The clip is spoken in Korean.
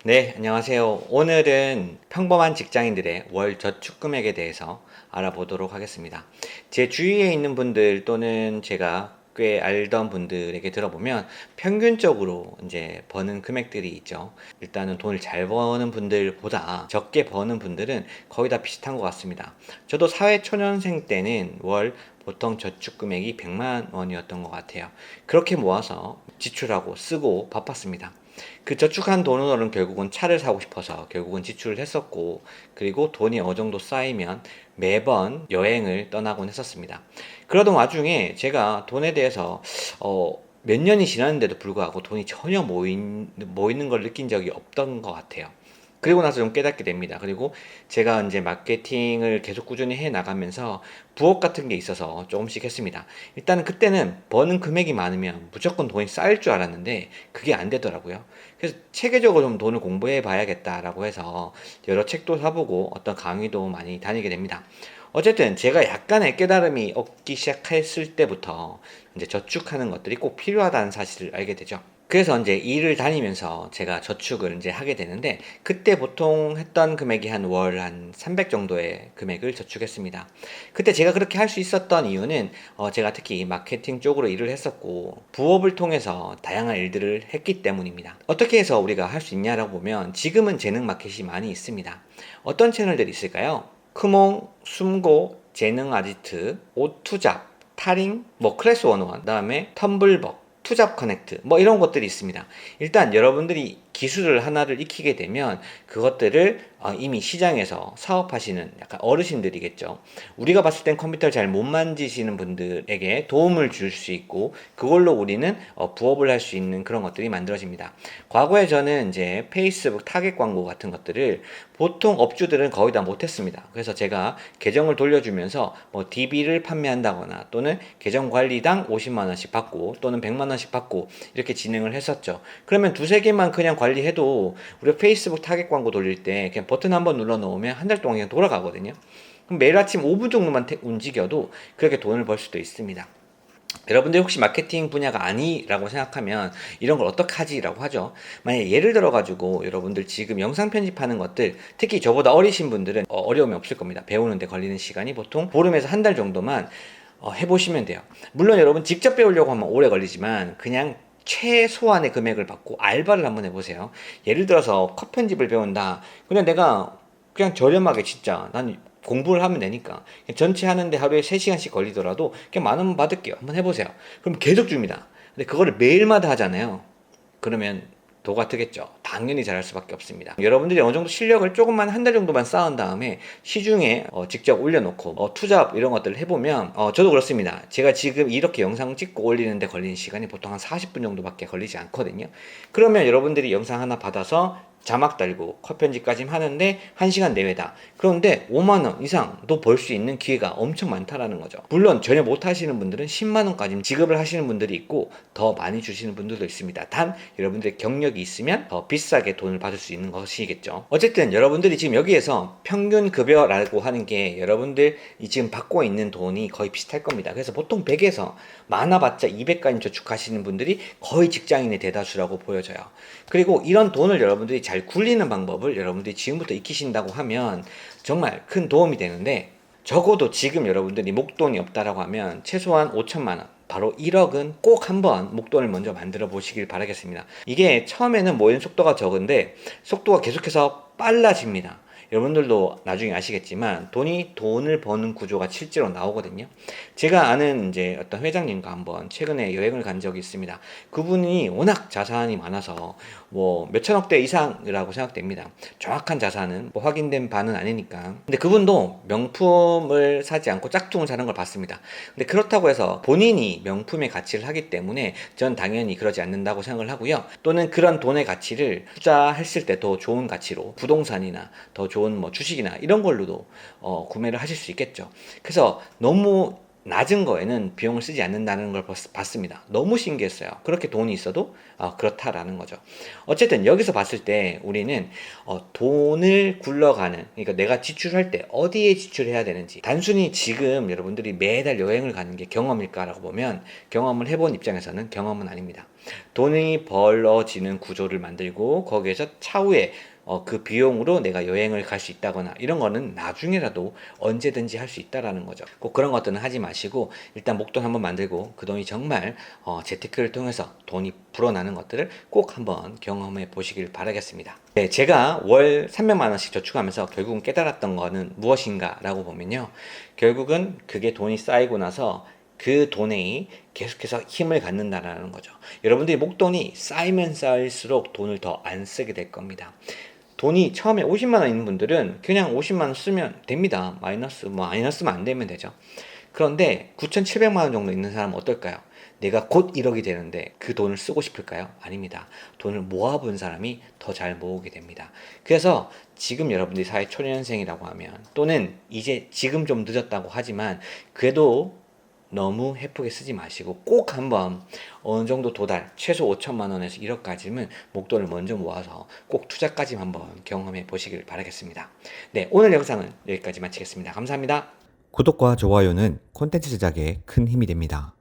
네, 안녕하세요. 오늘은 평범한 직장인들의 월 저축 금액에 대해서 알아보도록 하겠습니다. 제 주위에 있는 분들 또는 제가 꽤 알던 분들에게 들어보면 평균적으로 이제 버는 금액들이 있죠. 일단은 돈을 잘 버는 분들보다 적게 버는 분들은 거의 다 비슷한 것 같습니다. 저도 사회초년생 때는 월 보통 저축 금액이 100만 원이었던 것 같아요. 그렇게 모아서 지출하고 쓰고 바빴습니다. 그 저축한 돈으로는 결국은 차를 사고 싶어서 결국은 지출을 했었고, 그리고 돈이 어느 정도 쌓이면 매번 여행을 떠나곤 했었습니다. 그러던 와중에 제가 돈에 대해서 몇 년이 지났는데도 불구하고 돈이 전혀 모이는 걸 느낀 적이 없던 것 같아요. 그리고 나서 좀 깨닫게 됩니다. 그리고 제가 이제 마케팅을 계속 꾸준히 해 나가면서 부업 같은 게 있어서 조금씩 했습니다. 일단은 그때는 버는 금액이 많으면 무조건 돈이 쌓일 줄 알았는데 그게 안 되더라고요. 그래서 체계적으로 좀 돈을 공부해 봐야겠다라고 해서 여러 책도 사보고 어떤 강의도 많이 다니게 됩니다. 어쨌든 제가 약간의 깨달음이 얻기 시작했을 때부터 이제 저축하는 것들이 꼭 필요하다는 사실을 알게 되죠. 그래서 이제 일을 다니면서 제가 저축을 이제 하게 되는데, 그때 보통 했던 금액이 한 월 한 300 정도의 금액을 저축했습니다. 그때 제가 그렇게 할 수 있었던 이유는 제가 특히 마케팅 쪽으로 일을 했었고 부업을 통해서 다양한 일들을 했기 때문입니다. 어떻게 해서 우리가 할 수 있냐라고 보면 지금은 재능 마켓이 많이 있습니다. 어떤 채널들이 있을까요? 크몽, 숨고, 재능 아지트, 오투잡, 타링, 뭐 클래스 101, 그다음에 텀블벅, 투잡 커넥트, 뭐 이런 것들이 있습니다. 일단 여러분들이 기술을 하나를 익히게 되면 그것들을 이미 시장에서 사업하시는 약간 어르신들이겠죠. 우리가 봤을 땐 컴퓨터를 잘 못 만지시는 분들에게 도움을 줄 수 있고, 그걸로 우리는 부업을 할 수 있는 그런 것들이 만들어집니다. 과거에 저는 이제 페이스북 타겟 광고 같은 것들을 보통 업주들은 거의 다 못했습니다. 그래서 제가 계정을 돌려주면서 뭐 DB를 판매한다거나 또는 계정 관리당 50만 원씩 받고 또는 100만 원씩 받고 이렇게 진행을 했었죠. 그러면 두세 개만 그냥 관리해도 우리가 페이스북 타겟 광고 돌릴 때 그냥 버튼 한번 눌러 놓으면 한 달 동안 그냥 돌아가거든요. 그럼 매일 아침 5분 정도만 움직여도 그렇게 돈을 벌 수도 있습니다. 여러분들 혹시 마케팅 분야가 아니라고 생각하면 이런 걸 어떡하지? 라고 하죠. 만약에 예를 들어 가지고 여러분들 지금 영상 편집하는 것들, 특히 저보다 어리신 분들은 어려움이 없을 겁니다. 배우는데 걸리는 시간이 보통 보름에서 한 달 정도만 해보시면 돼요. 물론 여러분 직접 배우려고 하면 오래 걸리지만 그냥 최소한의 금액을 받고 알바를 한번 해보세요. 예를 들어서 컷 편집을 배운다. 그냥 내가 그냥 저렴하게, 진짜 난 공부를 하면 되니까 전체 하는데 하루에 3시간씩 걸리더라도 그냥 10,000원 받을게요. 한번 해보세요. 그럼 계속 줍니다. 근데 그거를 매일마다 하잖아요. 그러면 도 같으겠죠. 당연히 잘할 수밖에 없습니다. 여러분들이 어느 정도 실력을 조금만 한 달 정도만 쌓은 다음에 시중에 직접 올려놓고 투잡 이런 것들을 해보면, 저도 그렇습니다. 제가 지금 이렇게 영상 찍고 올리는데 걸리는 시간이 보통 한 40분 정도밖에 걸리지 않거든요. 그러면 여러분들이 영상 하나 받아서 자막 달고 컷 편집까지 하는데 1시간 내외다. 그런데 5만원 이상도 벌 수 있는 기회가 엄청 많다라는 거죠. 물론 전혀 못 하시는 분들은 10만원까지 지급을 하시는 분들이 있고 더 많이 주시는 분들도 있습니다. 단 여러분들의 경력이 있으면 더 비싸게 돈을 받을 수 있는 것이겠죠. 어쨌든 여러분들이 지금 여기에서 평균 급여라고 하는 게 여러분들이 지금 받고 있는 돈이 거의 비슷할 겁니다. 그래서 보통 100에서 많아봤자 200까지 저축하시는 분들이 거의 직장인의 대다수라고 보여져요. 그리고 이런 돈을 여러분들이 잘 굴리는 방법을 여러분들이 지금부터 익히신다고 하면 정말 큰 도움이 되는데, 적어도 지금 여러분들이 목돈이 없다라고 하면 최소한 5천만 원, 바로 1억은 꼭 한번 목돈을 먼저 만들어 보시길 바라겠습니다. 이게 처음에는 모이는 속도가 적은데 속도가 계속해서 빨라집니다. 여러분들도 나중에 아시겠지만 돈을 버는 구조가 실제로 나오거든요. 제가 아는 이제 어떤 회장님과 한번 최근에 여행을 간 적이 있습니다. 그분이 워낙 자산이 많아서 뭐 몇천억대 이상이라고 생각됩니다. 정확한 자산은 뭐 확인된 바는 아니니까. 근데 그분도 명품을 사지 않고 짝퉁을 사는 걸 봤습니다. 근데 그렇다고 해서 본인이 명품의 가치를 하기 때문에 전 당연히 그러지 않는다고 생각을 하고요. 또는 그런 돈의 가치를 투자했을 때 더 좋은 가치로 부동산이나 더 좋은 뭐 주식이나 이런 걸로도 구매를 하실 수 있겠죠. 그래서 너무 낮은 거에는 비용을 쓰지 않는다는 걸 봤습니다. 너무 신기했어요. 그렇게 돈이 있어도 그렇다라는 거죠. 어쨌든 여기서 봤을 때 우리는 돈을 굴러가는, 그러니까 내가 지출할 때 어디에 지출해야 되는지, 단순히 지금 여러분들이 매달 여행을 가는 게 경험일까라고 보면 경험을 해본 입장에서는 경험은 아닙니다. 돈이 벌어지는 구조를 만들고 거기에서 차후에 그 비용으로 내가 여행을 갈 수 있다거나 이런 거는 나중에라도 언제든지 할 수 있다라는 거죠. 꼭 그런 것들은 하지 마시고 일단 목돈 한번 만들고 그 돈이 정말 재테크를 통해서 돈이 불어나는 것들을 꼭 한번 경험해 보시길 바라겠습니다. 네, 제가 월 300만 원씩 저축하면서 결국은 깨달았던 거는 무엇인가라고 보면요. 결국은 그게 돈이 쌓이고 나서 그 돈에 계속해서 힘을 갖는다라는 거죠. 여러분들이 목돈이 쌓이면 쌓일수록 돈을 더 안 쓰게 될 겁니다. 돈이 처음에 50만 원 있는 분들은 그냥 50만 원 쓰면 됩니다. 마이너스만 안 되면 되죠. 그런데 9,700만 원 정도 있는 사람은 어떨까요? 내가 곧 1억이 되는데 그 돈을 쓰고 싶을까요? 아닙니다. 돈을 모아본 사람이 더 잘 모으게 됩니다. 그래서 지금 여러분들이 사회 초년생이라고 하면 또는 이제 지금 좀 늦었다고 하지만 그래도 너무 헤프게 쓰지 마시고 꼭 한번 어느 정도 도달 최소 5천만 원에서 1억까지는 목돈을 먼저 모아서 꼭 투자까지 한번 경험해 보시길 바라겠습니다. 네, 오늘 영상은 여기까지 마치겠습니다. 감사합니다. 구독과 좋아요는 콘텐츠 제작에 큰 힘이 됩니다.